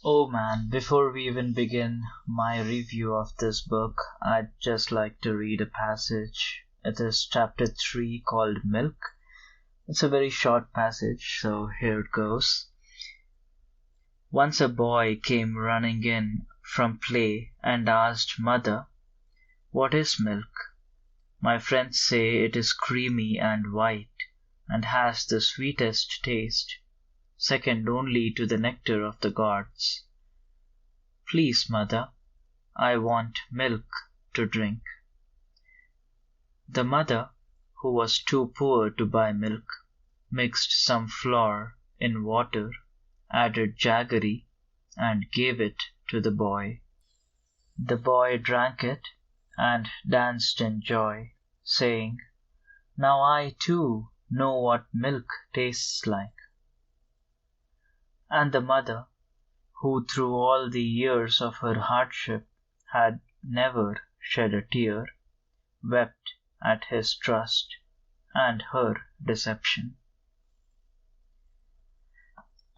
Oh man, before we even begin my review of this book, I'd just like to read a passage. It is chapter 3 called Milk. It's a very short passage, so here it goes. Once a boy came running in from play and asked Mother, "What is milk?" "My friends say it is creamy and white, and has the sweetest taste, second only to the nectar of the gods." "Please, Mother, I want milk to drink." The mother, who was too poor to buy milk, mixed some flour in water, added jaggery, and gave it to the boy. The boy drank it and danced in joy, saying, "Now I, too, know what milk tastes like." And the mother, who through all the years of her hardship had never shed a tear, wept at his trust and her deception.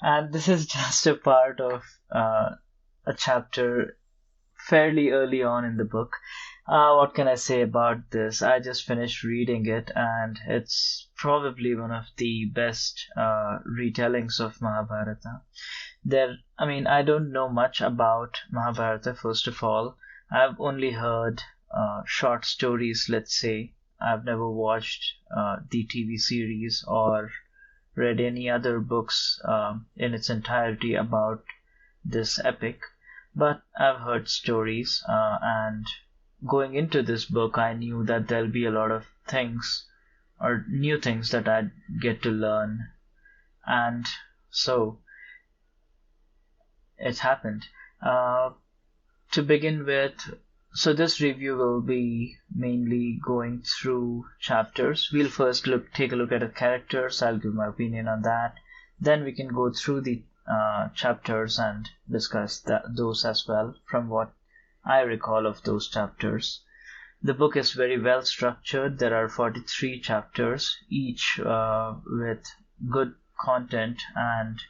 And this is just a part of a chapter fairly early on in the book. What can I say about this? I just finished reading it, and it's probably one of the best retellings of Mahabharata. I don't know much about Mahabharata, first of all. I've only heard short stories, let's say. I've never watched the TV series or read any other books in its entirety about this epic, but I've heard stories, and going into this book, I knew that there'll be a lot of things or new things that I'd get to learn, and so it happened. To begin with, so this review will be mainly going through chapters. We'll first take a look at the characters. I'll give my opinion on that. Then we can go through the chapters and discuss those as well, from what I recall of those chapters. The book is very well structured. There are 43 chapters, each with good content and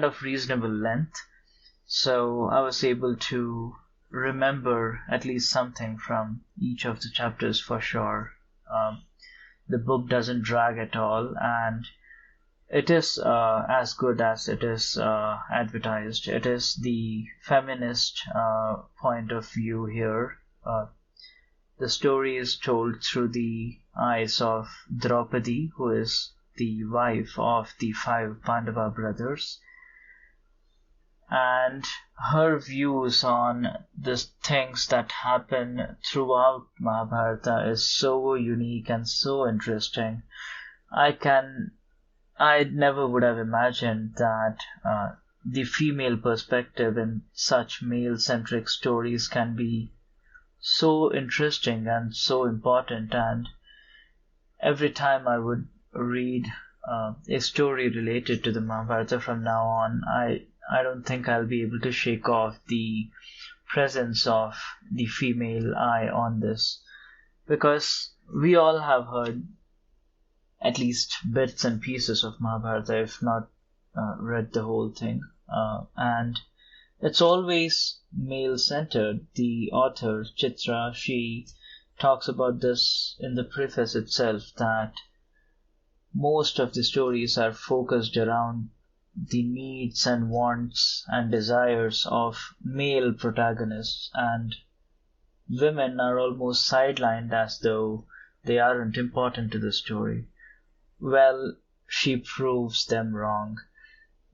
of reasonable length. So I was able to remember at least something from each of the chapters for sure. The book doesn't drag at all, and it is as good as it is advertised. It is the feminist point of view here. The story is told through the eyes of Draupadi, who is the wife of the 5 Pandava brothers, and her views on the things that happen throughout Mahabharata is so unique and so interesting. I never would have imagined that the female perspective in such male-centric stories can be so interesting and so important. And every time I would read a story related to the Mahabharata from now on, I don't think I'll be able to shake off the presence of the female eye on this, because we all have heard at least bits and pieces of Mahabharata, if not read the whole thing, and it's always male-centered. The author, Chitra, she talks about this in the preface itself, that most of the stories are focused around the needs and wants and desires of male protagonists, and women are almost sidelined as though they aren't important to the story. Well, she proves them wrong.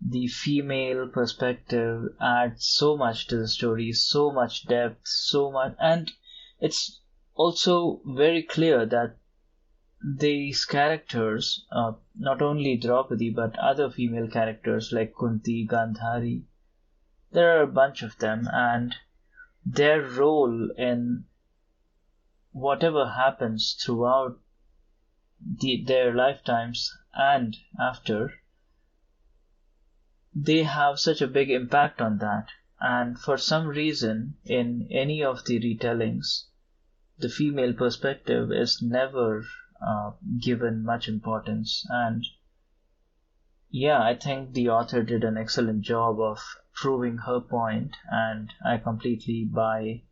The female perspective adds so much to the story, so much depth, so much, and it's also very clear that these characters, not only Draupadi but other female characters like Kunti, Gandhari, there are a bunch of them, and their role in whatever happens throughout their lifetimes and after, they have such a big impact on that. And for some reason, in any of the retellings, the female perspective is never given much importance, and Yeah, I think the author did an excellent job of proving her point, and I completely buy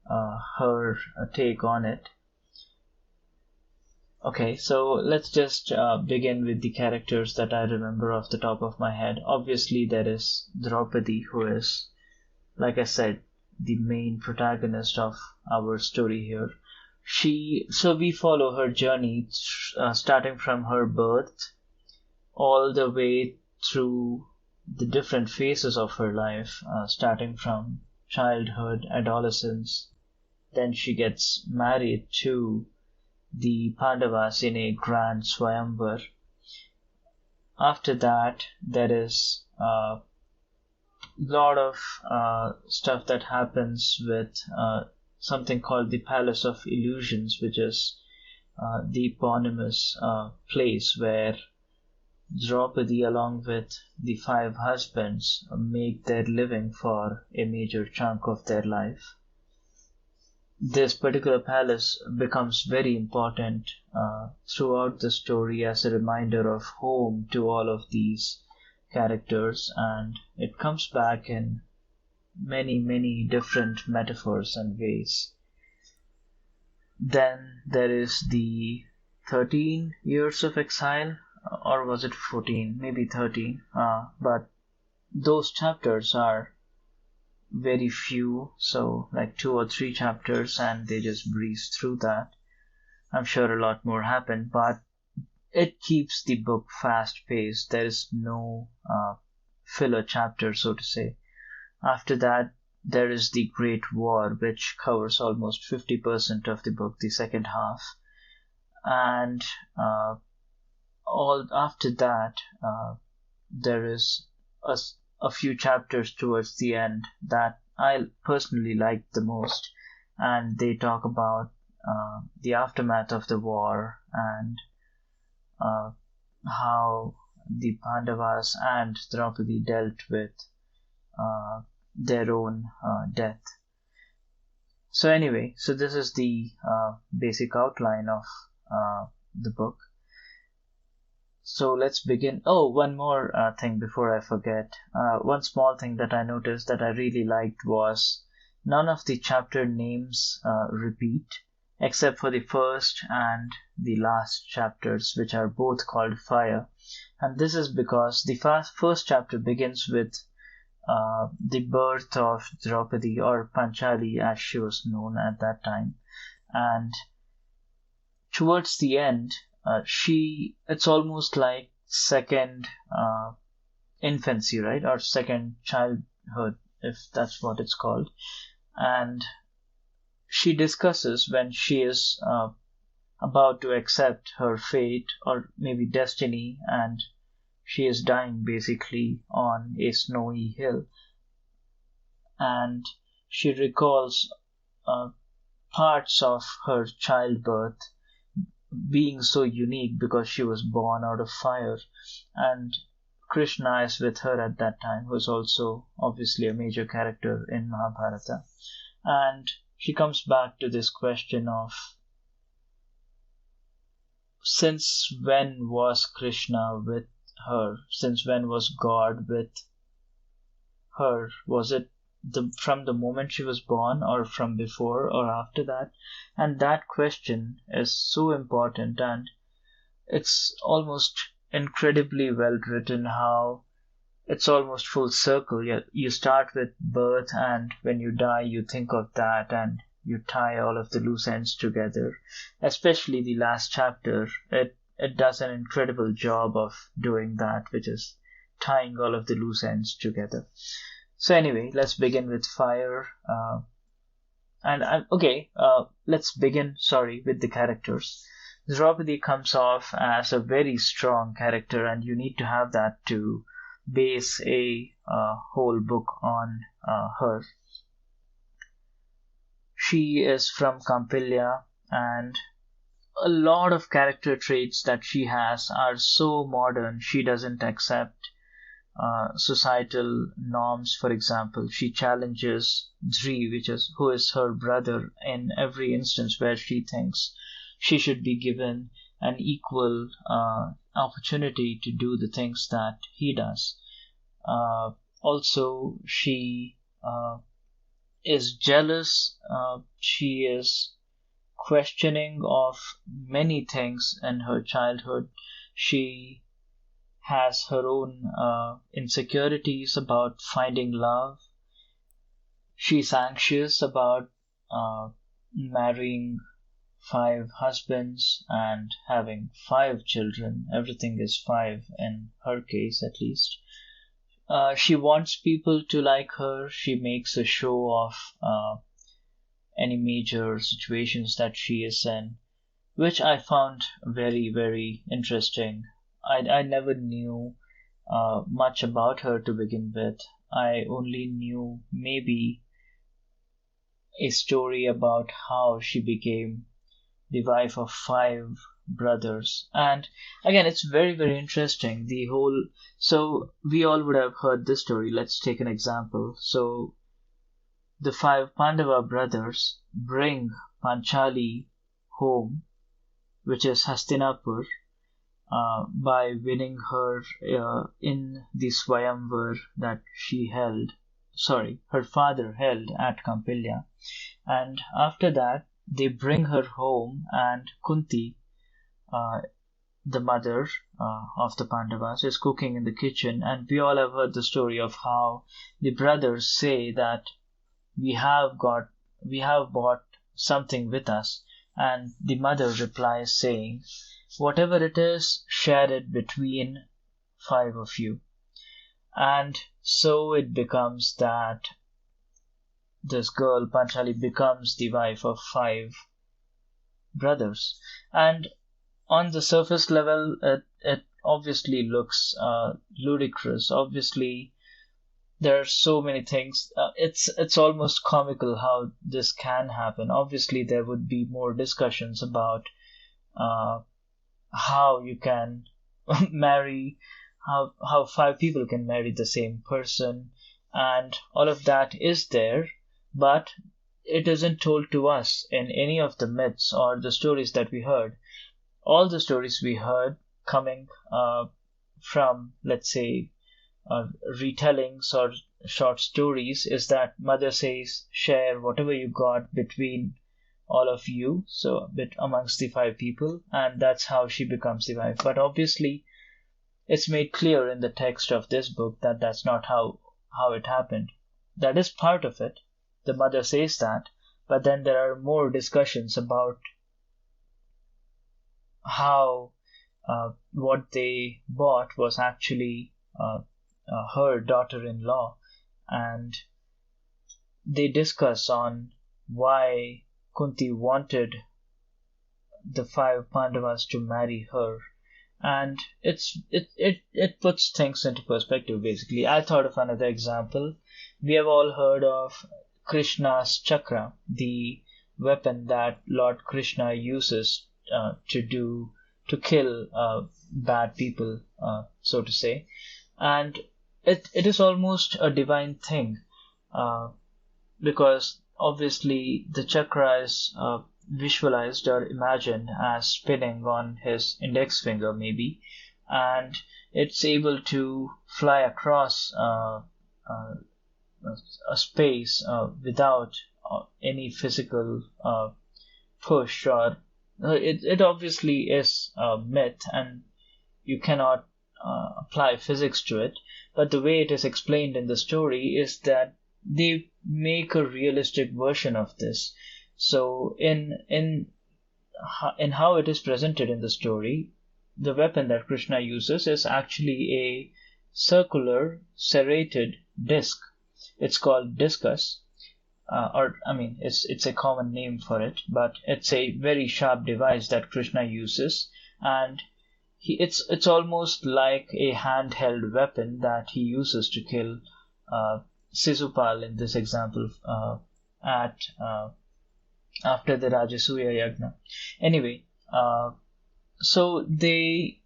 her take on it. Okay, so let's just begin with the characters that I remember off the top of my head. Obviously, there is Draupadi, who is, like I said, the main protagonist of our story here. So we follow her journey, starting from her birth all the way through the different phases of her life, starting from childhood, adolescence. Then she gets married to the Pandavas in a grand Swayamvar. After that, there is a lot of stuff that happens with something called the Palace of Illusions, which is the eponymous place where Draupadi, along with the five husbands, make their living for a major chunk of their life. This particular palace becomes very important throughout the story as a reminder of home to all of these characters, and it comes back in many, many different metaphors and ways. Then there is the 13 years of exile, or was it 14? Maybe 13. But those chapters are very few, so like 2 or 3 chapters, and they just breeze through that. I'm sure a lot more happened, but it keeps the book fast paced. There is no filler chapter, so to say. After that, there is the Great War, which covers almost 50% of the book, the second half. And all after that, there is a, a few chapters towards the end that I personally liked the most, and they talk about the aftermath of the war and uh, how the Pandavas and Draupadi dealt with uh, their own death. So anyway, so this is the basic outline of the book. So let's begin. Oh, one more thing before I forget. One small thing that I noticed that I really liked was none of the chapter names repeat, except for the first and the last chapters, which are both called Fire. And this is because the first chapter begins with the birth of Draupadi, or Panchali as she was known at that time. And towards the end, it's almost like second infancy, right? Or second childhood, if that's what it's called. And she discusses when she is about to accept her fate or maybe destiny, and she is dying basically on a snowy hill. And she recalls uh, parts of her childbirth being so unique because she was born out of fire. And Krishna is with her at that time, who's also obviously a major character in Mahabharata. And she comes back to this question of, since when was Krishna with her? Since when was God with her? Was it from the moment she was born, or from before or after that? And that question is so important, and it's almost incredibly well written how it's almost full circle. You start with birth, and when you die, you think of that, and you tie all of the loose ends together. Especially the last chapter, it does an incredible job of doing that, which is tying all of the loose ends together. So anyway, let's begin with Fire. Let's begin, with the characters. Draupadi comes off as a very strong character, and you need to have that to base a whole book on her. She is from Campilya, and a lot of character traits that she has are so modern. She doesn't accept societal norms. For example, she challenges Dri, who is her brother, in every instance where she thinks she should be given an equal opportunity to do the things that he does. Also, she is jealous. She is questioning of many things in her childhood. She has her own insecurities about finding love. She's anxious about uh, marrying 5 husbands and having 5 children. Everything is 5 in her case, at least. She wants people to like her. She makes a show of any major situations that she is in, which I found very, very interesting. I never knew much about her to begin with. I only knew maybe a story about how she became the wife of 5 brothers. And again, it's very, very interesting. The whole. So, we all would have heard this story. Let's take an example. So, the 5 Pandava brothers bring Panchali home, which is Hastinapur, by winning her in the Swayamvar that she held. Sorry, her father held at Kampilya. And after that, they bring her home, and Kunti, uh, the mother of the Pandavas, is cooking in the kitchen. And we all have heard the story of how the brothers say that we have bought something with us, and the mother replies saying, "Whatever it is, share it between 5 of you." And so it becomes that this girl, Panchali, becomes the wife of 5 brothers. And on the surface level, it obviously looks ludicrous. Obviously, there are so many things. It's almost comical how this can happen. Obviously, there would be more discussions about how you can marry, how 5 people can marry the same person, and all of that is there, but it isn't told to us in any of the myths or the stories that we heard. All the stories we heard coming from, let's say, retellings or short stories is that mother says, share whatever you got between all of you, so amongst the 5 people, and that's how she becomes the wife. But obviously, it's made clear in the text of this book that that's not how it happened. That is part of it. The mother says that, but then there are more discussions about how what they bought was actually her daughter-in-law, and they discuss on why Kunti wanted the 5 Pandavas to marry her, and it puts things into perspective. Basically, I thought of another example. We have all heard of Krishna's chakra, the weapon that Lord Krishna uses to kill bad people, so to say, and it is almost a divine thing, because obviously the chakra is visualized or imagined as spinning on his index finger, maybe, and it's able to fly across a space without any physical push, or it obviously is a myth and you cannot apply physics to it, but the way it is explained in the story is that they make a realistic version of this. So in how it is presented in the story, the weapon that Krishna uses is actually a circular serrated disc. It's called discus, or I mean, it's a common name for it, but it's a very sharp device that Krishna uses, and it's almost like a handheld weapon that he uses to kill Sisupal in this example at after the Rajasuya Yagna. Anyway, so they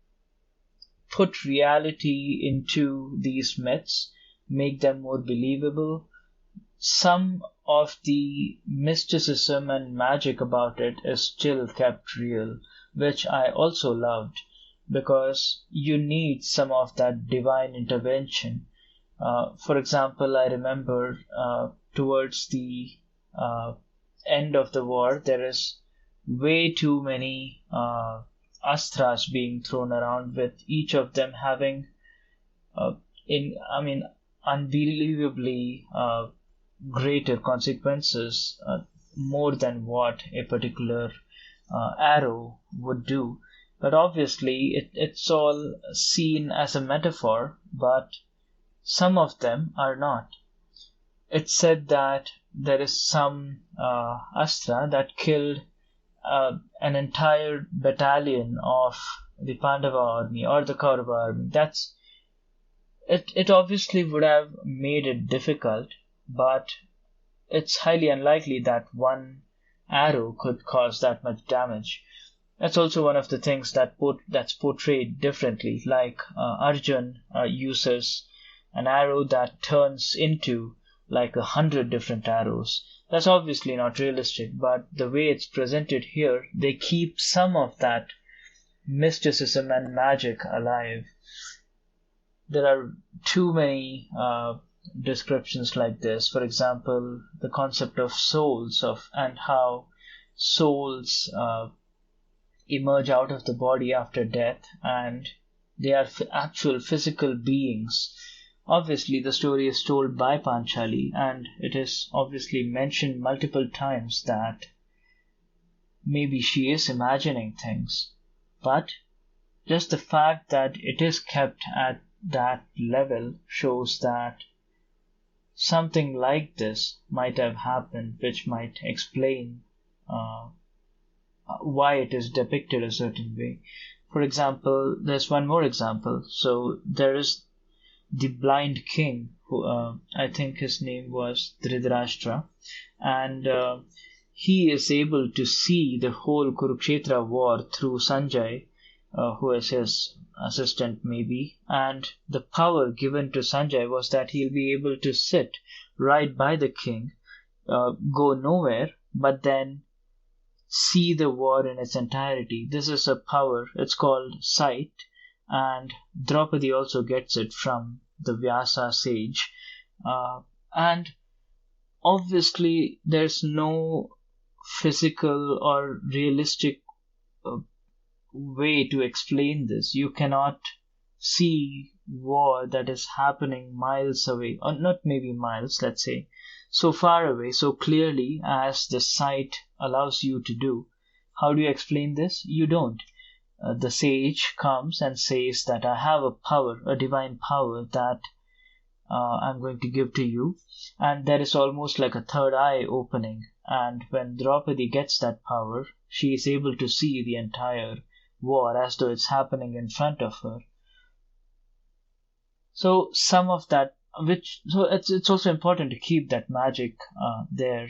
put reality into these myths, make them more believable. Some of the mysticism and magic about it is still kept real, which I also loved. because you need some of that divine intervention. For example, I remember towards the uh, end of the war, there is way too many astras being thrown around, with each of them having uh, I mean, unbelievably greater consequences, more than what a particular arrow would do. But obviously, it's all seen as a metaphor, but some of them are not. It's said that there is some astra that killed an entire battalion of the Pandava army or the Kaurava army. It obviously would have made it difficult, but it's highly unlikely that one arrow could cause that much damage. That's also one of the things that's portrayed differently. Like Arjun uses an arrow that turns into like 100 different arrows. That's obviously not realistic, but the way it's presented here, they keep some of that mysticism and magic alive. There are too many descriptions like this. For example, the concept of souls and how souls emerge out of the body after death, and they are actual physical beings. Obviously, the story is told by Panchali, and it is obviously mentioned multiple times that maybe she is imagining things, but just the fact that it is kept at that level shows that something like this might have happened, which might explain why it is depicted a certain way. For example, there's one more example. So there is the blind king, who I think his name was Dhritarashtra, and he is able to see the whole Kurukshetra war through Sanjay, who is his assistant maybe, and the power given to Sanjay was that he'll be able to sit right by the king, go nowhere, but then see the war in its entirety. This is a power, it's called sight, and Draupadi also gets it from the Vyasa sage. And obviously, there's no physical or realistic way to explain this. You cannot see war that is happening miles away, or not maybe miles, let's say, so far away, so clearly as the sight allows you to do. How do you explain this? You don't. The sage comes and says that I have a power, a divine power that I'm going to give to you, and there is almost like a third eye opening. And when Draupadi gets that power, she is able to see the entire war as though it's happening in front of her. So some of that, it's also important to keep that magic there,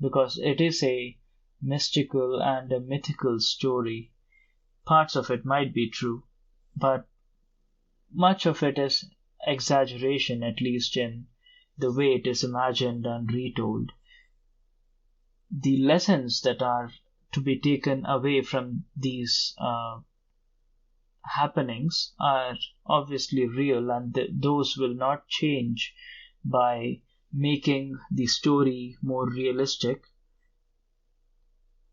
because it is a mystical and a mythical story. Parts of it might be true, but much of it is exaggeration, at least in the way it is imagined and retold. The lessons that are to be taken away from these happenings are obviously real, and those will not change by making the story more realistic.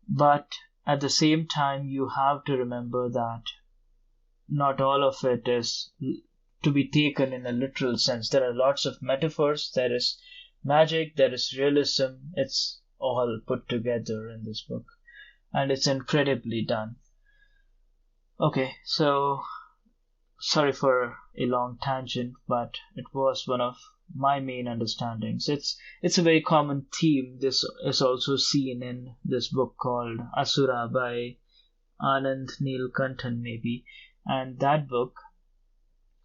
But at the same time, you have to remember that not all of it is to be taken in a literal sense. There are lots of metaphors, there is magic, there is realism. It's all put together in this book, and it's incredibly done. Okay, so sorry for a long tangent, but it was one of my main understandings. It's a very common theme. This is also seen in this book called Asura by Anand Neelkanthan maybe, and that book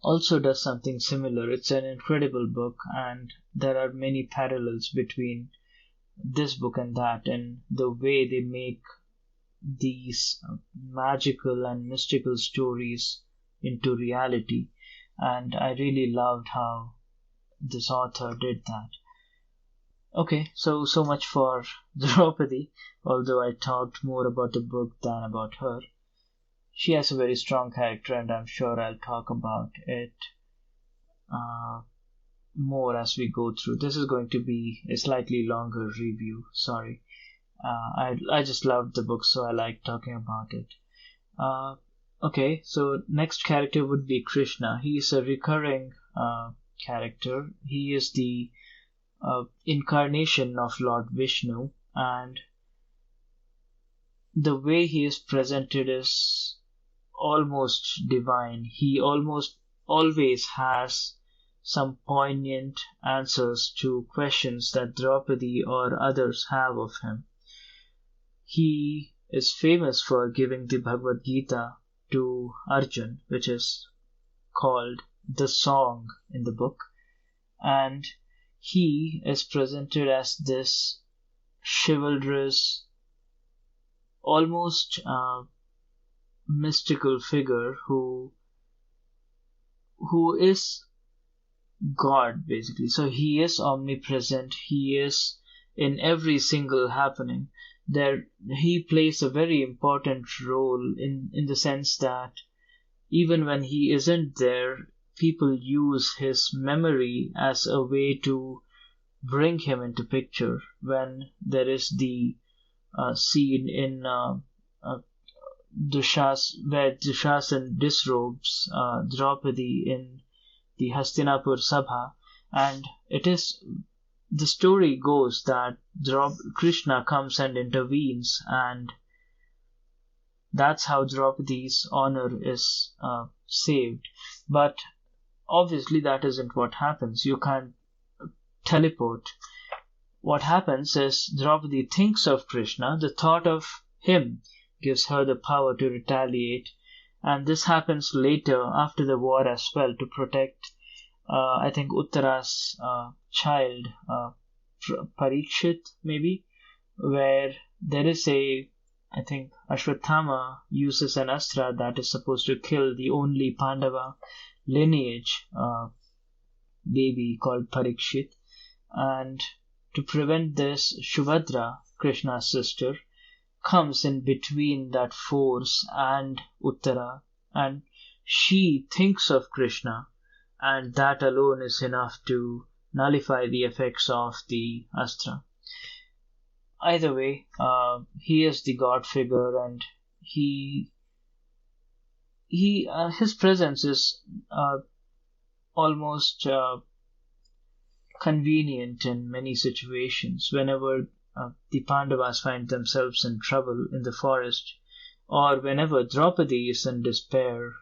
also does something similar. It's an incredible book, and there are many parallels between this book and that, and the way they make these magical and mystical stories into reality. And I really loved how this author did that. Okay, so much for Draupadi, although I talked more about the book than about her. she has a very strong character, and I'm sure I'll talk about it more as we go through. This is going to be a slightly longer review. Sorry. I just loved the book, so I like talking about it. Okay, so next character would be Krishna. He is a recurring character. He is the incarnation of Lord Vishnu, and the way he is presented is almost divine. He almost always has some poignant answers to questions that Draupadi or others have of him. He is famous for giving the Bhagavad Gita to Arjun, which is called the song in the book, and he is presented as this chivalrous, almost mystical figure who is God, basically. So he is omnipresent. He is in every single happening. There, he plays a very important role in the sense that even when he isn't there, people use his memory as a way to bring him into picture. When there is the scene in where Dushasana disrobes Draupadi in the Hastinapur Sabha, and it is the story goes that Krishna comes and intervenes, and that's how Draupadi's honor is saved. But obviously, that isn't what happens. You can't teleport. What happens is Draupadi thinks of Krishna. The thought of him gives her the power to retaliate, and this happens later after the war as well, to protect I think Uttara's child, Parikshit maybe, where there is I think Ashwatthama uses an astra that is supposed to kill the only Pandava lineage baby called Parikshit, and to prevent this, Shubhadra, Krishna's sister, comes in between that force and Uttara, and she thinks of Krishna, and that alone is enough to nullify the effects of the astra. Either way, he is the god figure, and his presence is almost convenient in many situations. Whenever the Pandavas find themselves in trouble in the forest, or whenever Draupadi is in despair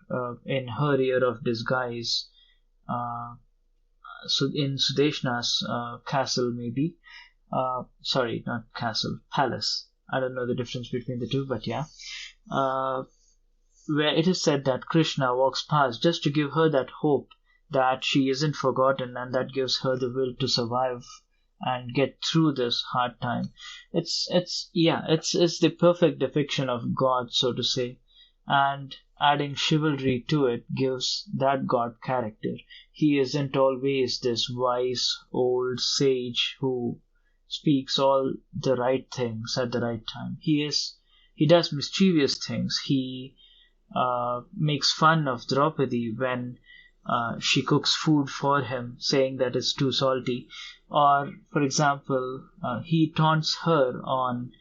in her year of disguise, so in Sudeshna's castle, maybe. Sorry, not castle, palace. I don't know the difference between the two, but yeah. Where it is said that Krishna walks past just to give her that hope that she isn't forgotten, and that gives her the will to survive and get through this hard time. It's the perfect depiction of God, so to say, and adding chivalry to it gives that God character. He isn't always this wise old sage who speaks all the right things at the right time. He does mischievous things. He makes fun of Draupadi when she cooks food for him, saying that it's too salty. Or, for example, he taunts her on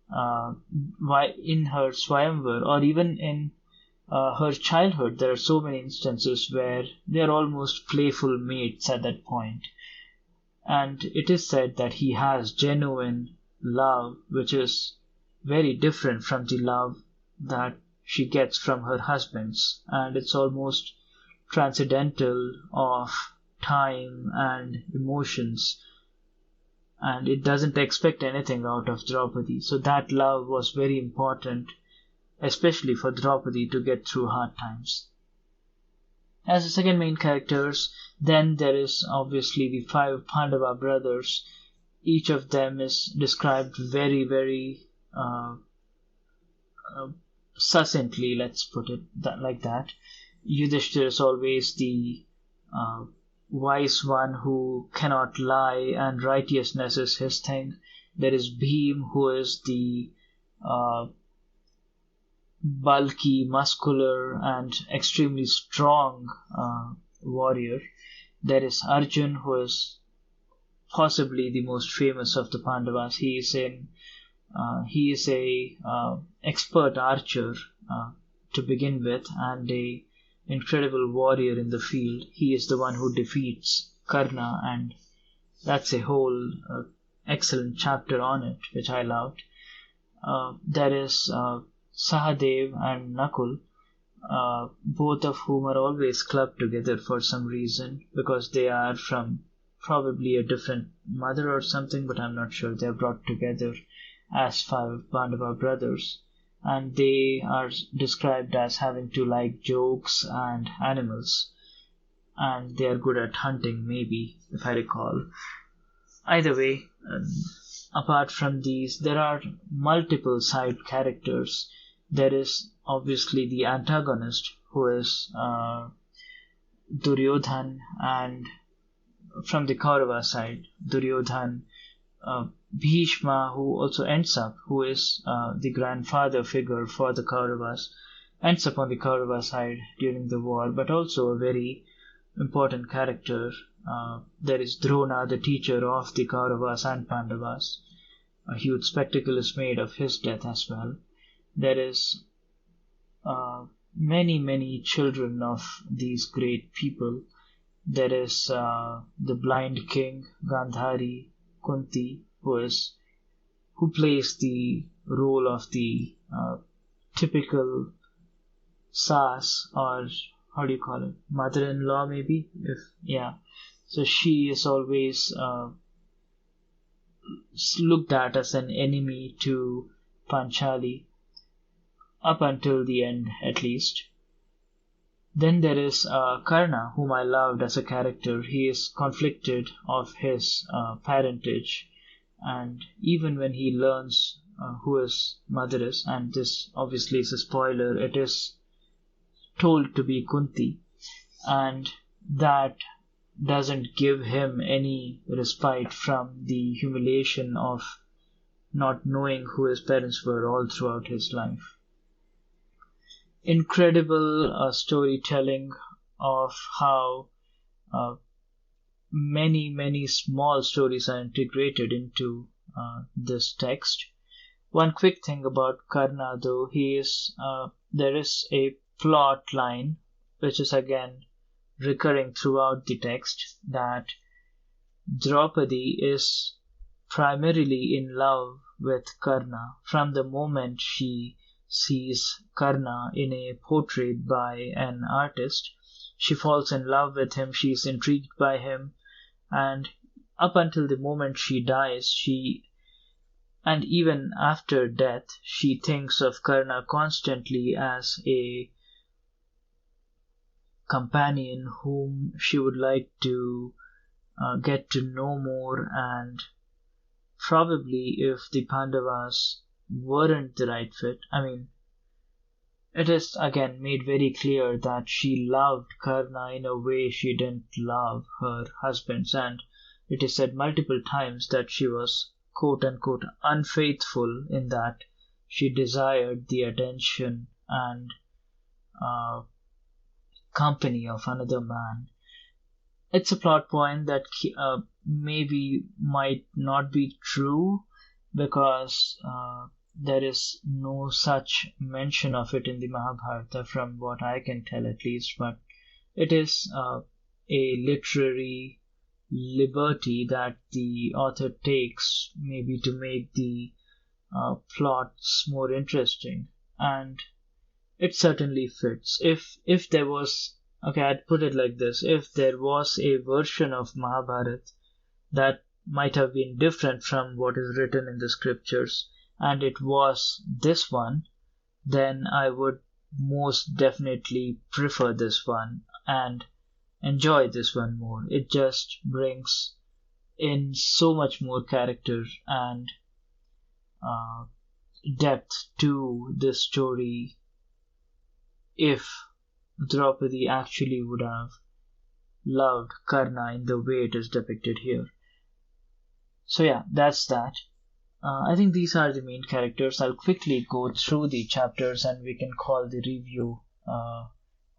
in her Swayamvar, or even in her childhood. There are so many instances where they are almost playful mates at that point. And it is said that he has genuine love, which is very different from the love that she gets from her husbands, and it's almost transcendental of time and emotions, and it doesn't expect anything out of Draupadi. So that love was very important, especially for Draupadi to get through hard times. As the second main characters, then there is obviously the 5 Pandava brothers. Each of them is described very, very succinctly, let's put it like that. Yudhishthira is always the wise one who cannot lie, and righteousness is his thing. There is Bhim, who is the bulky, muscular, and extremely strong warrior. There is Arjun, who is possibly the most famous of the Pandavas. He is a expert archer to begin with, and a incredible warrior in the field. He is the one who defeats Karna, and that's a whole excellent chapter on it, which I loved. There is Sahadev and Nakul, both of whom are always clubbed together for some reason, because they are from probably a different mother or something, but I'm not sure. They're brought together as 5 Pandava brothers, and they are described as having to like jokes and animals, and they are good at hunting, maybe, if I recall. Either way, apart from these, there are multiple side characters. There is obviously the antagonist, who is Duryodhan, and from the Kaurava side, Duryodhan, Bhishma, who also ends up, who is the grandfather figure for the Kauravas, ends up on the Kaurava side during the war, but also a very important character. There is Drona, the teacher of the Kauravas and Pandavas. A huge spectacle is made of his death as well. There is many children of these great people. There is the blind king, Gandhari, Kunti, who plays the role of the typical Sas, or how do you call it? Mother-in-law, maybe? So she is always looked at as an enemy to Panchali, up until the end at least. Then there is Karna, whom I loved as a character. He is conflicted of his parentage, and even when he learns who his mother is, and this obviously is a spoiler, it is told to be Kunti, and that doesn't give him any respite from the humiliation of not knowing who his parents were all throughout his life. Incredible storytelling of how many small stories are integrated into this text. One quick thing about Karna, though, there is a plot line which is again recurring throughout the text, that Draupadi is primarily in love with Karna from the moment she sees Karna in a portrait by an artist. She falls in love with him, she is intrigued by him, and up until the moment she dies, and even after death, she thinks of Karna constantly as a companion whom she would like to get to know more, and probably if the Pandavas weren't the right fit. It is again made very clear that she loved Karna in a way she didn't love her husbands, and it is said multiple times that she was quote unquote unfaithful, in that she desired the attention and company of another man. It's a plot point that maybe might not be true, because there is no such mention of it in the Mahabharata, from what I can tell at least, but it is a literary liberty that the author takes, maybe to make the plots more interesting, and it certainly fits. If there was, okay, I'd put it like this: if there was a version of Mahabharata that might have been different from what is written in the scriptures, and it was this one, then I would most definitely prefer this one and enjoy this one more. It just brings in so much more character and depth to this story if Draupadi actually would have loved Karna in the way it is depicted here. So yeah, that's that. I think these are the main characters. I'll quickly go through the chapters and we can call the review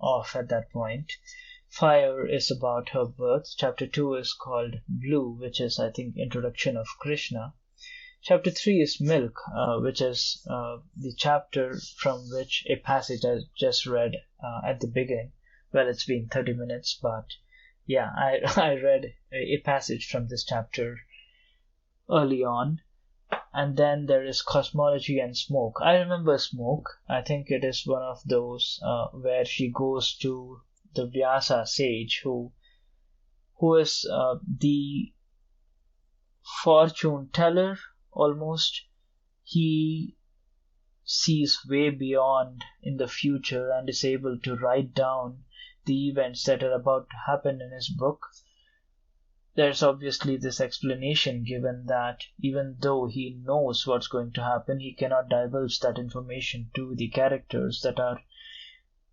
off at that point. Fire is about her birth. Chapter 2 is called Blue, which is, I think, introduction of Krishna. Chapter 3 is Milk, which is the chapter from which a passage I just read at the beginning. Well, it's been 30 minutes, but yeah, I read a passage from this chapter early on. And then there is Cosmology and Smoke. I remember Smoke. I think it is one of those where she goes to the Vyasa sage who is the fortune teller almost. He sees way beyond in the future and is able to write down the events that are about to happen in his book. There's obviously this explanation given that even though he knows what's going to happen, he cannot divulge that information to the characters that are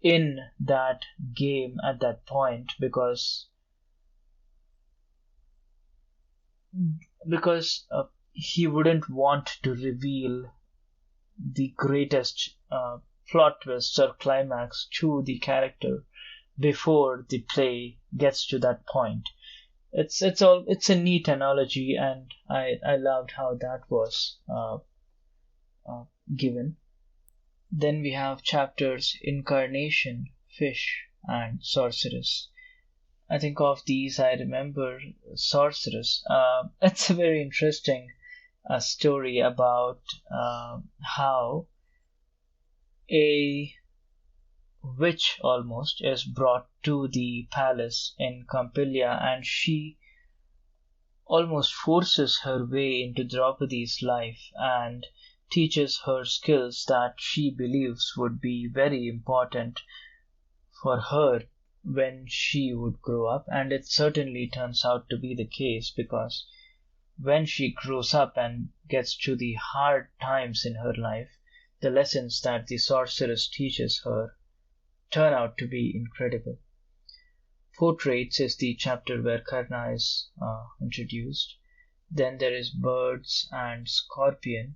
in that game at that point because he wouldn't want to reveal the greatest plot twists or climax to the character before the play gets to that point. It's a neat analogy, and I loved how that was given. Then we have chapters Incarnation, Fish, and Sorceress. I think of these I remember Sorceress. It's a very interesting story about how a witch almost is brought to the palace in Campilia, and she almost forces her way into Draupadi's life and teaches her skills that she believes would be very important for her when she would grow up. And it certainly turns out to be the case, because when she grows up and gets to the hard times in her life, the lessons that the sorceress teaches her turn out to be incredible. Portraits is the chapter where Karna is introduced. Then there is Birds and Scorpion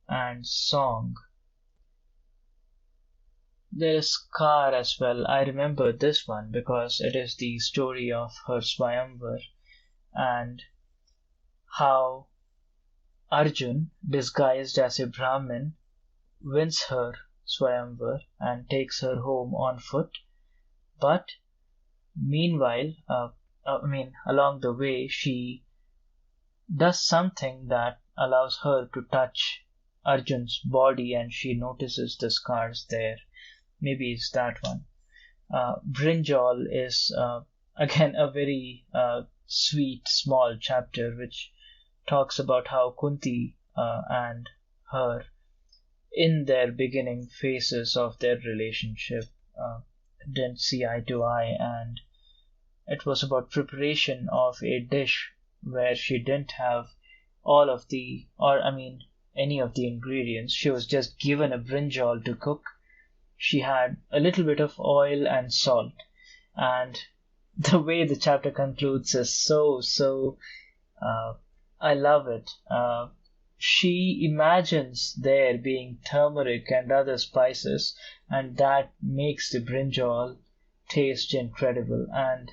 and Song. There is Car as well. I remember this one because it is the story of her Swayamvar and how Arjun, disguised as a Brahmin, wins her Swayamvar and takes her home on foot. But meanwhile, along the way, she does something that allows her to touch Arjun's body, and she notices the scars there. Maybe it's that one. Brinjal is again a very sweet small chapter which talks about how Kunti and her, in their beginning phases of their relationship, didn't see eye to eye, and it was about preparation of a dish where she didn't have any of the ingredients. She was just given a brinjal to cook. She had a little bit of oil and salt, and the way the chapter concludes is so I love it. She imagines there being turmeric and other spices, and that makes the brinjal taste incredible. And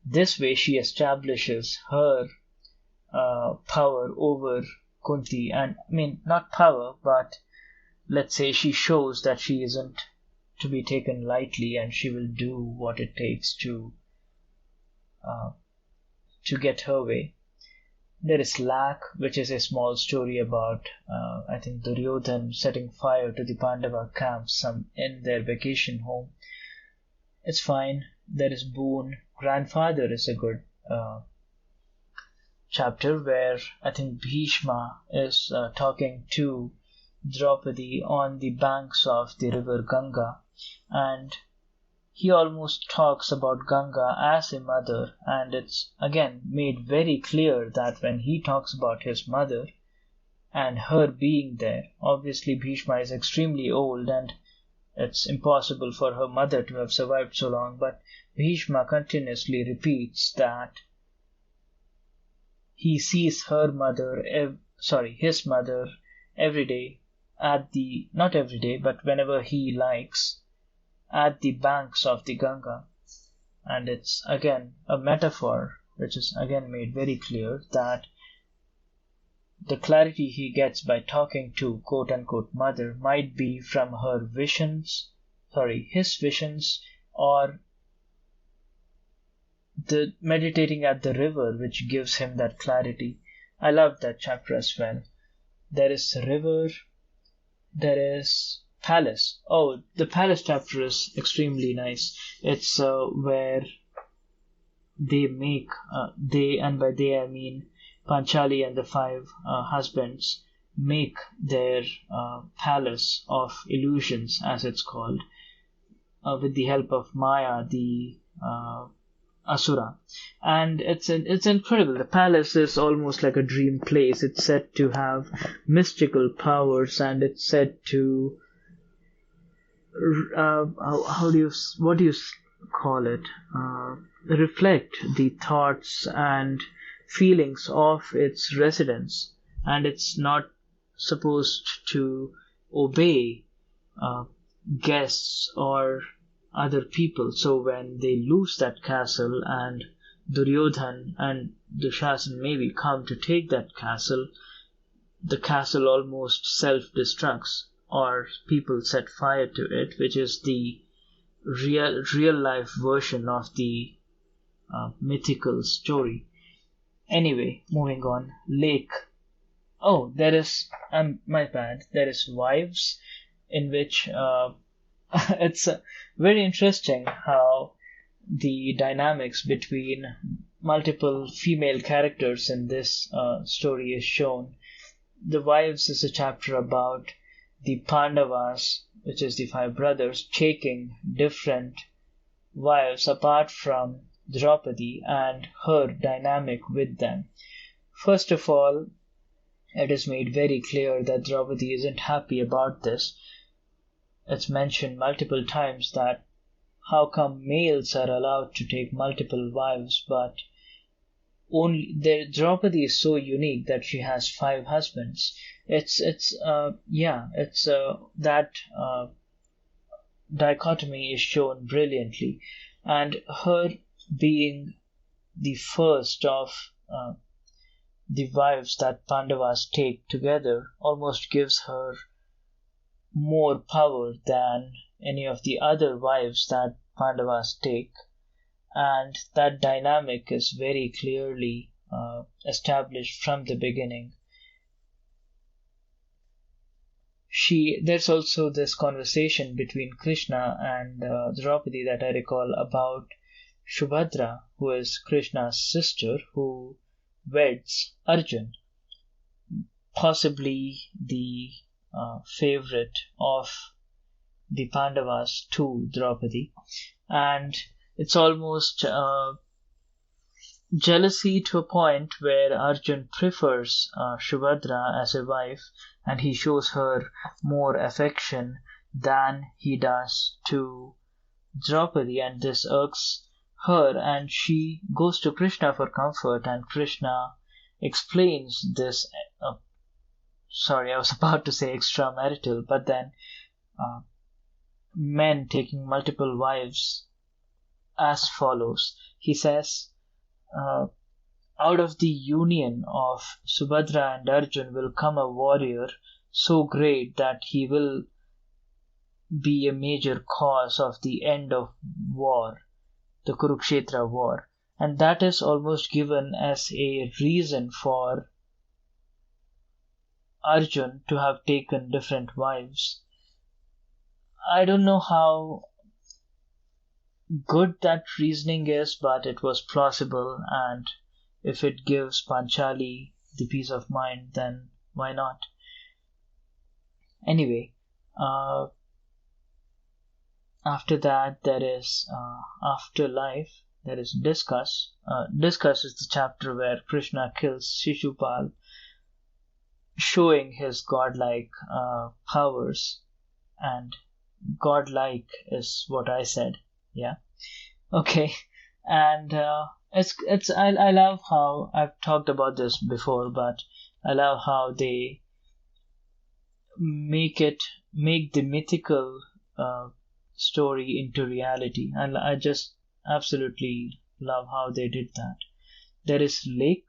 this way she establishes her power over Kunti. And not power, but let's say she shows that she isn't to be taken lightly, and she will do what it takes to get her way. There is Lack, which is a small story about, I think, Duryodhan setting fire to the Pandava camps in their vacation home. It's fine. There is Boon. Grandfather is a good chapter where I think Bhishma is talking to Draupadi on the banks of the river Ganga, and he almost talks about Ganga as a mother, and it's again made very clear that when he talks about his mother and her being there, obviously Bhishma is extremely old and it's impossible for her mother to have survived so long, but Bhishma continuously repeats that he sees her mother his mother every day not every day, but whenever he likes, at the banks of the Ganga. And it's again a metaphor which is again made very clear that the clarity he gets by talking to quote unquote mother might be from his visions, or the meditating at the river which gives him that clarity. I love that chapter as well. There is river, there is palace. Oh, the palace chapter is extremely nice. It's where they make, and by they I mean Panchali and the five husbands make their palace of illusions, as it's called, with the help of Maya, the Asura. And it's incredible. The palace is almost like a dream place. It's said to have mystical powers, and it's said to what do you call it? Reflect the thoughts and feelings of its residents, and it's not supposed to obey guests or other people. So when they lose that castle and Duryodhan and Dushasan maybe come to take that castle, the castle almost self-destructs, or people set fire to it, which is the real life version of the mythical story. Anyway, moving on. Lake. Oh, there is, my bad, there is Wives, in which it's very interesting how the dynamics between multiple female characters in this story is shown. The Wives is a chapter about the Pandavas, which is the five brothers, taking different wives apart from Draupadi and her dynamic with them. First of all, it is made very clear that Draupadi isn't happy about this. It's mentioned multiple times that how come males are allowed to take multiple wives, but Draupadi is so unique that she has five husbands. That dichotomy is shown brilliantly, and her being the first of the wives that Pandavas take together almost gives her more power than any of the other wives that Pandavas take, and that dynamic is very clearly established from the beginning. There's also this conversation between Krishna and Draupadi that I recall about Subhadra, who is Krishna's sister, who weds Arjun, possibly the favorite of the Pandavas to Draupadi. And it's almost jealousy to a point where Arjun prefers Subhadra as a wife, and he shows her more affection than he does to Draupadi, and this irks her, and she goes to Krishna for comfort, and Krishna explains this. I was about to say extramarital, but then men taking multiple wives as follows. He says, out of the union of Subhadra and Arjun will come a warrior so great that he will be a major cause of the end of war, the Kurukshetra war. And that is almost given as a reason for Arjun to have taken different wives. I don't know how good that reasoning is, but it was plausible, and if it gives Panchali the peace of mind, then why not? Anyway, after that there is Afterlife, there is Discuss. Discuss is the chapter where Krishna kills Shishupal, showing his godlike powers, and godlike is what I said. Yeah. Okay. And I love how I've talked about this before, but I love how they make the mythical story into reality, and I just absolutely love how they did that. There is Lake,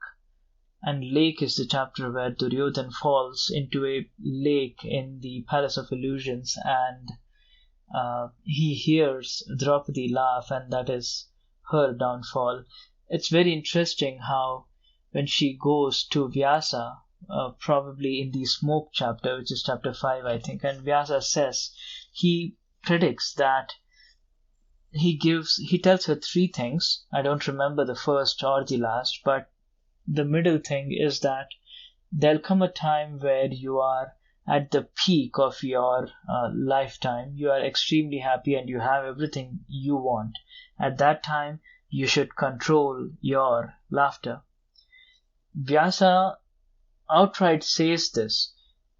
and Lake is the chapter where Duryodhan falls into a lake in the Palace of Illusions, and he hears Draupadi laugh, and that is her downfall. It's very interesting how when she goes to Vyasa, probably in the smoke chapter, which is chapter 5, I think, and Vyasa says he predicts that he tells her three things. I don't remember the first or the last, but the middle thing is that there'll come a time where you are at the peak of your lifetime. You are extremely happy and you have everything you want. At that time, you should control your laughter. Vyasa outright says this,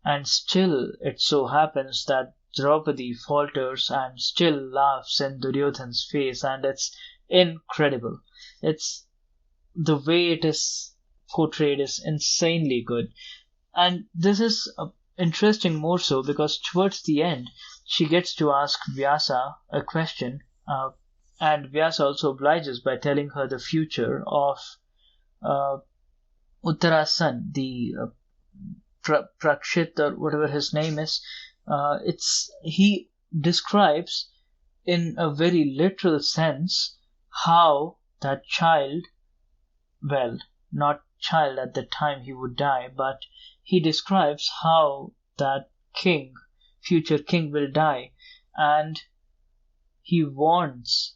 and still it so happens that Draupadi falters and still laughs in Duryodhan's face, and it's incredible. It's the way it is portrayed is insanely good. And this is interesting more so because towards the end, she gets to ask Vyasa a question, and Vyasa also obliges by telling her the future of Uttara's son, the Prakshit or whatever his name is. He describes in a very literal sense how that child, well, not child at the time he would die, but he describes how that future king will die, and he warns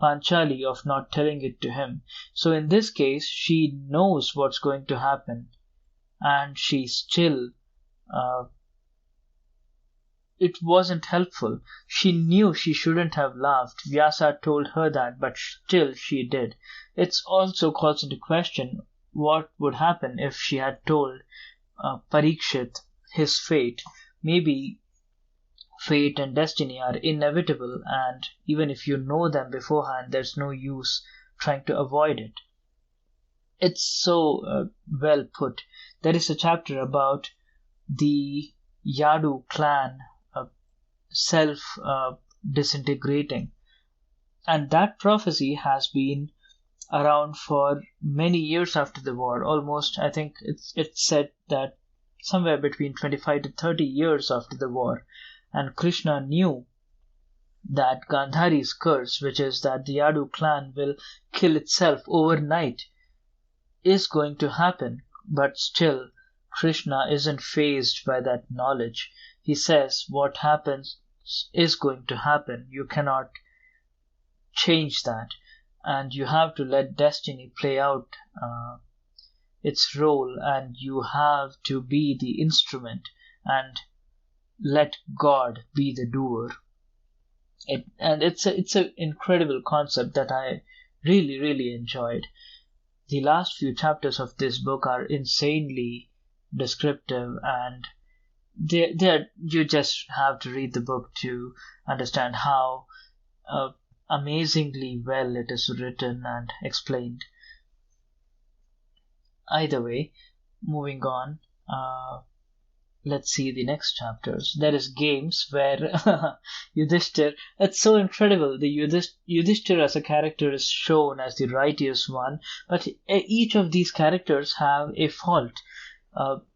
Panchali of not telling it to him. So in this case, she knows what's going to happen, and she still it wasn't helpful. She knew she shouldn't have laughed. Vyasa told her that, but still she did. It's also calls into question what would happen if she had told Parikshit his fate. Maybe fate and destiny are inevitable, and even if you know them beforehand, there's no use trying to avoid it. It's so well put. There is a chapter about the Yadu clan self disintegrating, and that prophecy has been around for many years after the war. Almost, I think it's said that somewhere between 25 to 30 years after the war, and Krishna knew that Gandhari's curse, which is that the Yadu clan will kill itself overnight, is going to happen, but still Krishna isn't fazed by that knowledge. He says what happens is going to happen. You cannot change that, and you have to let destiny play out its role, and you have to be the instrument and let God be the doer. It's an incredible concept that I really enjoyed. The last few chapters of this book are insanely descriptive, and you just have to read the book to understand how amazingly well it is written and explained. Either way, moving on, let's see the next chapters. There is games where Yudhishthir, it's so incredible. The Yudhishthir as a character is shown as the righteous one, but each of these characters have a fault.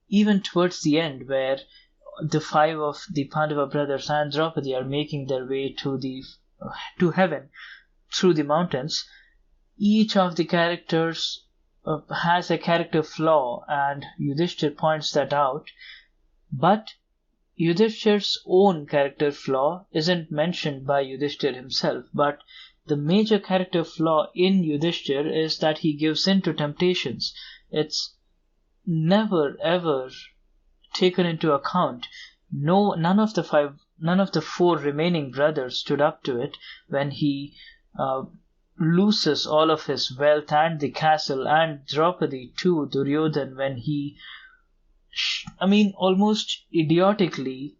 Even towards the end, where the five of the Pandava brothers and Draupadi are making their way to heaven through the mountains, each of the characters has a character flaw, and Yudhishthir points that out. But Yudhishthir's own character flaw isn't mentioned by Yudhishthir himself, but the major character flaw in Yudhishthir is that he gives in to temptations. It's never ever taken into account. None of the four remaining brothers stood up to it when he loses all of his wealth and the castle, and Draupadi too, Duryodhan, when he almost idiotically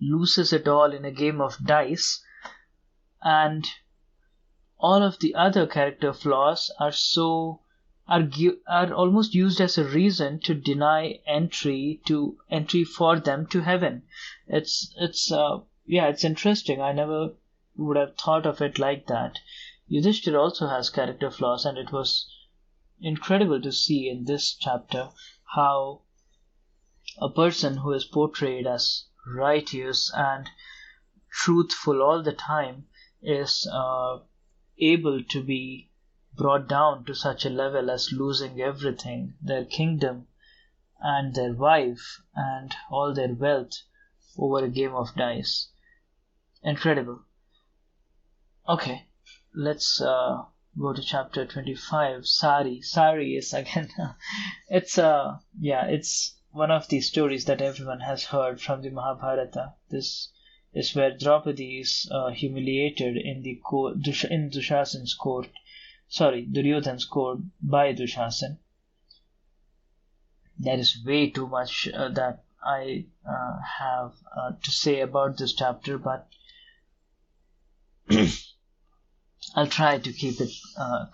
loses it all in a game of dice, and all of the other character flaws are so are almost used as a reason to deny entry for them to heaven. It's interesting. I never would have thought of it like that. Yudhishthir also has character flaws, and it was incredible to see in this chapter how a person who is portrayed as righteous and truthful all the time is able to be brought down to such a level as losing everything, their kingdom and their wife and all their wealth, over a game of dice. Incredible. Okay, let's go to chapter 25. Sari is again it's one of the stories that everyone has heard from the Mahabharata. This is where Draupadi is humiliated in Duryodhan's court by Dushasan. There is way too much that I have to say about this chapter, but I'll try to keep it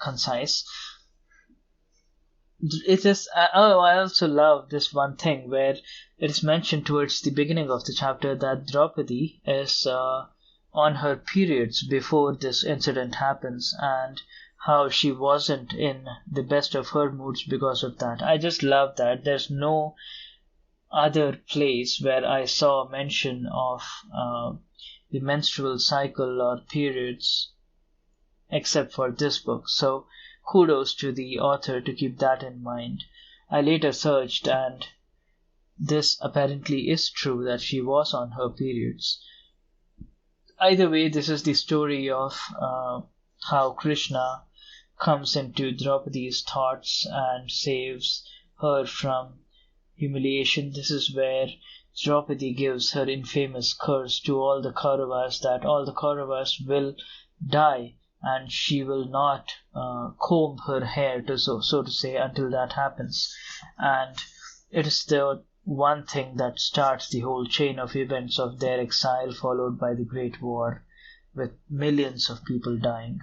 concise. It is. I also love this one thing where it is mentioned towards the beginning of the chapter that Draupadi is on her periods before this incident happens, and how she wasn't in the best of her moods because of that. I just love that. There's no other place where I saw mention of the menstrual cycle or periods except for this book. So kudos to the author to keep that in mind. I later searched, and this apparently is true that she was on her periods. Either way, this is the story of how Krishna comes into Draupadi's thoughts and saves her from humiliation. This is where Draupadi gives her infamous curse to all the Kauravas that all the Kauravas will die and she will not comb her hair, so to say, until that happens. And it is the one thing that starts the whole chain of events of their exile, followed by the Great War, with millions of people dying.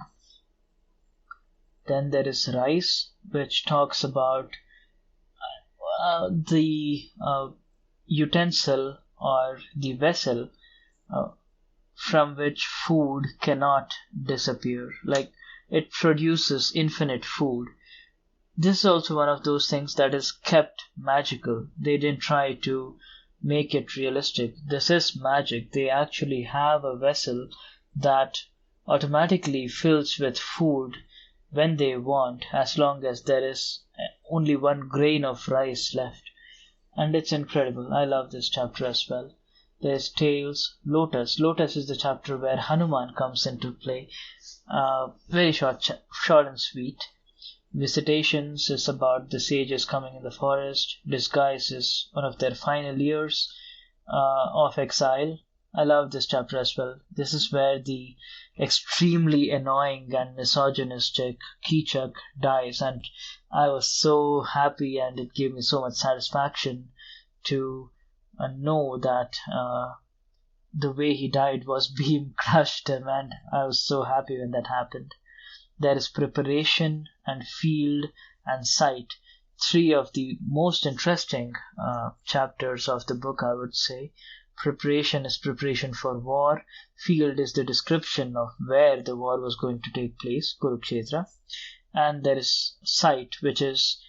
Then there is rice, which talks about the utensil or the vessel from which food cannot disappear. Like, it produces infinite food. This is also one of those things that is kept magical. They didn't try to make it realistic. This is magic. They actually have a vessel that automatically fills with food when they want, as long as there is only one grain of rice left. And it's incredible. I love this chapter as well. There's Tales, Lotus. Lotus is the chapter where Hanuman comes into play. Very short and sweet. Visitations is about the sages coming in the forest. Disguise is one of their final years of exile. I love this chapter as well. This is where the extremely annoying and misogynistic Kichak dies, and I was so happy, and it gave me so much satisfaction to know that the way he died was Beam crushed him, and I was so happy when that happened. There is Preparation and Field and Sight, three of the most interesting chapters of the book, I would say. Preparation is preparation for war. Field is the description of where the war was going to take place, Kurukshetra. And there is Sight, which is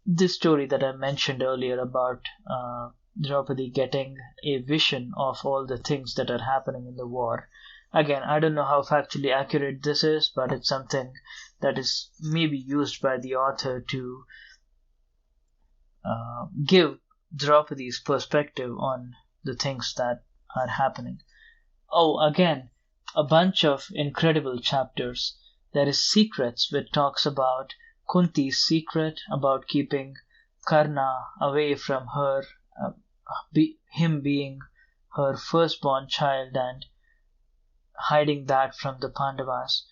this story that I mentioned earlier about Draupadi getting a vision of all the things that are happening in the war. Again, I don't know how factually accurate this is, but it's something that is maybe used by the author to give Draupadi's perspective on the things that are happening. Oh, again, a bunch of incredible chapters. There is Secrets, which talks about Kunti's secret about keeping Karna away from her, him being her firstborn child, and hiding that from the Pandavas.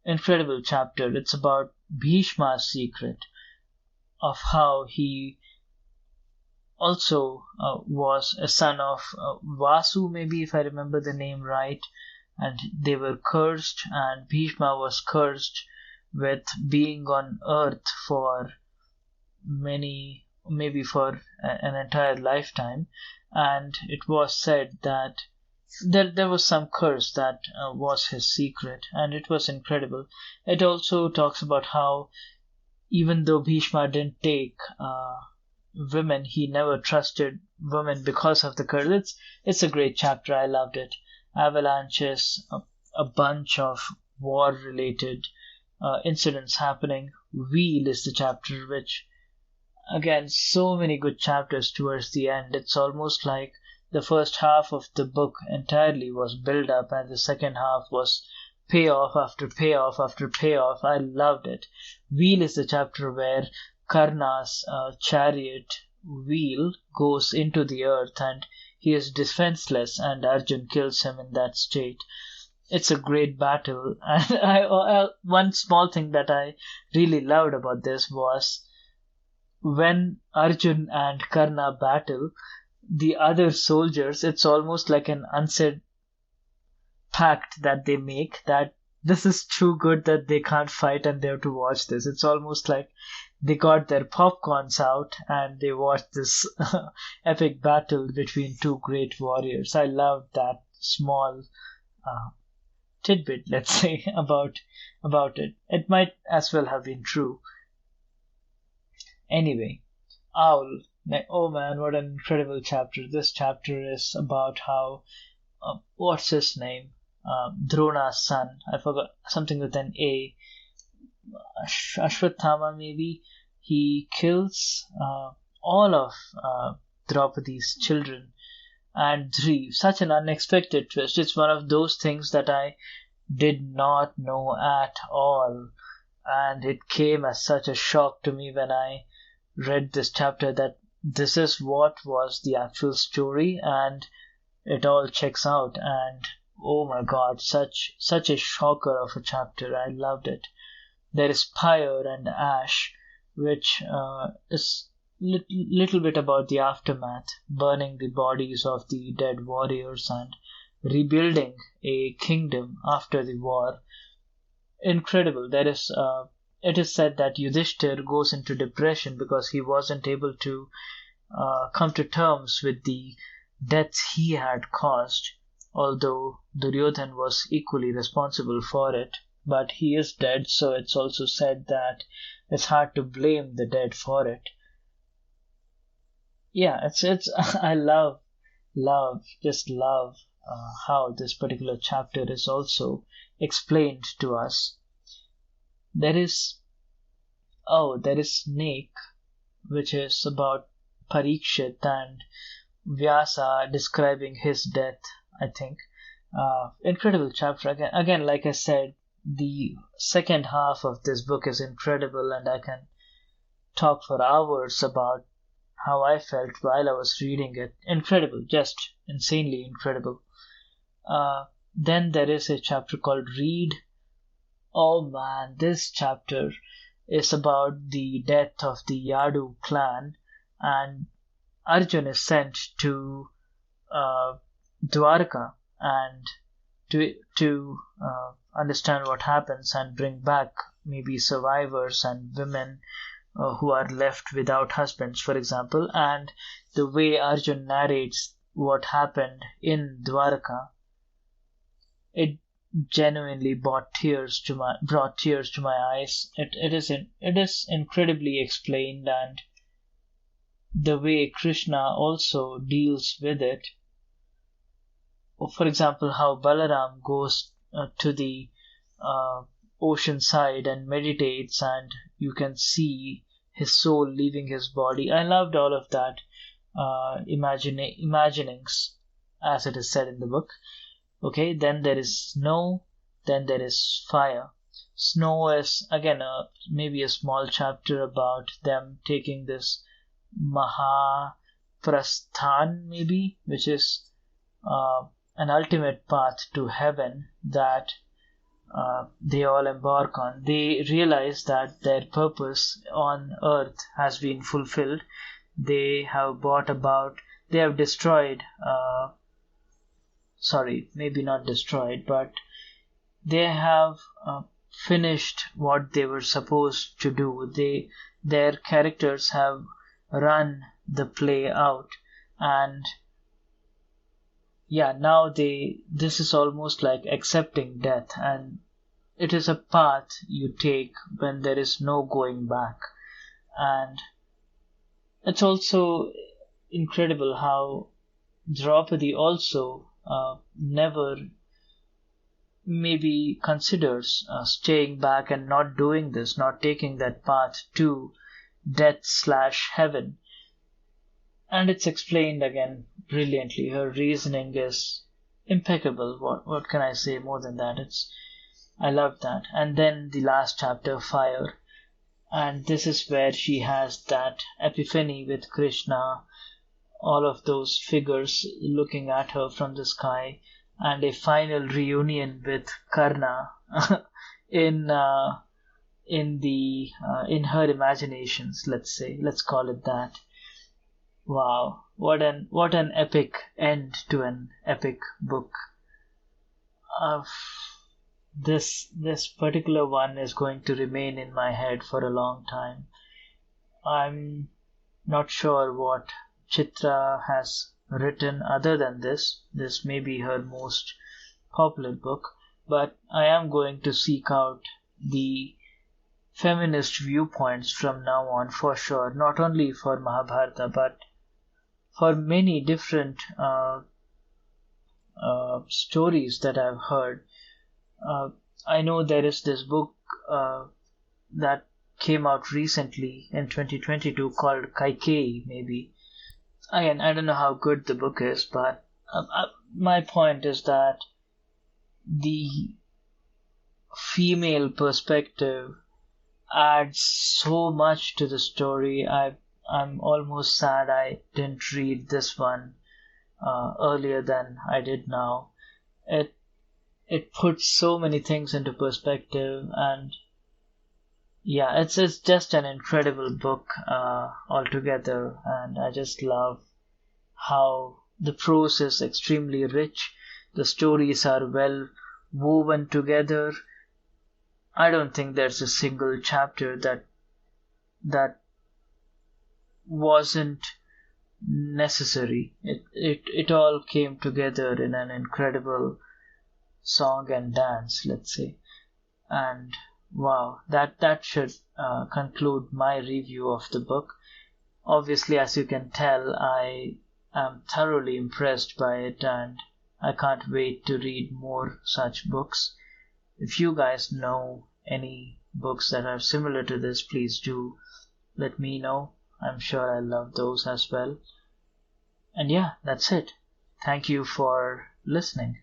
Incredible chapter. It's about Bhishma's secret of how he also was a son of Vasu, maybe, if I remember the name right, and they were cursed, and Bhishma was cursed with being on Earth for maybe for an entire lifetime, and it was said that there was some curse that was his secret, and it was incredible. It also talks about how even though Bhishma didn't take women, he never trusted women because of the curse. It's a great chapter. I loved it. Avalanches, a bunch of war-related incidents happening. Wheel is the chapter, which again, so many good chapters towards the end. It's almost like the first half of the book entirely was build up, and the second half was payoff after payoff after payoff. I loved it. Wheel is the chapter where Karna's chariot wheel goes into the earth and he is defenseless, and Arjun kills him in that state. It's a great battle. And one small thing that I really loved about this was when Arjun and Karna battle, the other soldiers, it's almost like an unsaid pact that they make that this is too good that they can't fight and they have to watch this. It's almost like they got their popcorns out and they watched this epic battle between two great warriors. I loved that small tidbit, let's say, about it. It might as well have been true. Anyway, Owl. Oh man, what an incredible chapter. This chapter is about how, what's his name? Drona's son. I forgot, something with an A. Ashwatthama, maybe. He kills all of Draupadi's children. And such an unexpected twist. It's one of those things that I did not know at all. And it came as such a shock to me when I read this chapter that this is what was the actual story, and it all checks out. And oh my god, such a shocker of a chapter. I loved it. There is Pyre and Ash, which is little bit about the aftermath, burning the bodies of the dead warriors and rebuilding a kingdom after the war. Incredible. It is said that Yudhishthir goes into depression because he wasn't able to come to terms with the deaths he had caused, although Duryodhan was equally responsible for it. But he is dead, so it's also said that it's hard to blame the dead for it. Yeah, it's I love how this particular chapter is also explained to us. There is Snake, which is about Parikshit and Vyasa describing his death, I think. Incredible chapter. Again, like I said, the second half of this book is incredible, and I can talk for hours about how I felt while I was reading it. Incredible, just insanely incredible. Then there is a chapter called Reed. Oh man, this chapter is about the death of the Yadu clan, and Arjun is sent to Dwarka and to understand what happens and bring back maybe survivors and women who are left without husbands, for example. And the way Arjun narrates what happened in Dwarka, it genuinely brought tears to my eyes. It is incredibly explained, and the way Krishna also deals with it. For example, how Balaram goes to the ocean side and meditates, and you can see his soul leaving his body. I loved all of that imaginings, as it is said in the book. Okay, then there is Snow, then there is Fire. Snow is again maybe a small chapter about them taking this Mahaprasthan, maybe, which is an ultimate path to heaven that they all embark on. They realize that their purpose on earth has been fulfilled. They have destroyed, maybe not destroyed, but they have finished what they were supposed to do. Their characters have run the play out, and yeah, now this is almost like accepting death, and it is a path you take when there is no going back. And it's also incredible how Draupadi also never maybe considers staying back and not doing this, not taking that path to death/heaven. And it's explained again brilliantly. Her reasoning is impeccable. What can I say more than that? I love that. And then the last chapter, Fire. And this is where she has that epiphany with Krishna, all of those figures looking at her from the sky, and a final reunion with Karna in in her imaginations. Let's call it that. Wow, what an epic end to an epic book. Uh, this particular one is going to remain in my head for a long time. I'm not sure what Chitra has written other than this. This may be her most popular book, but I am going to seek out the feminist viewpoints from now on for sure, not only for Mahabharata but for many different stories that I've heard. I know there is this book that came out recently in 2022 called Kaikeyi, maybe. Again, I don't know how good the book is, but my point is that the female perspective adds so much to the story. I'm almost sad I didn't read this one earlier than I did now. It puts so many things into perspective, and yeah, it's just an incredible book altogether, and I just love how the prose is extremely rich. The stories are well woven together. I don't think there's a single chapter that wasn't necessary. It all came together in an incredible song and dance, let's say. And wow, that should conclude my review of the book. Obviously, as you can tell, I am thoroughly impressed by it, and I can't wait to read more such books. If you guys know any books that are similar to this, please do let me know. I'm sure I love those as well. And yeah, that's it. Thank you for listening.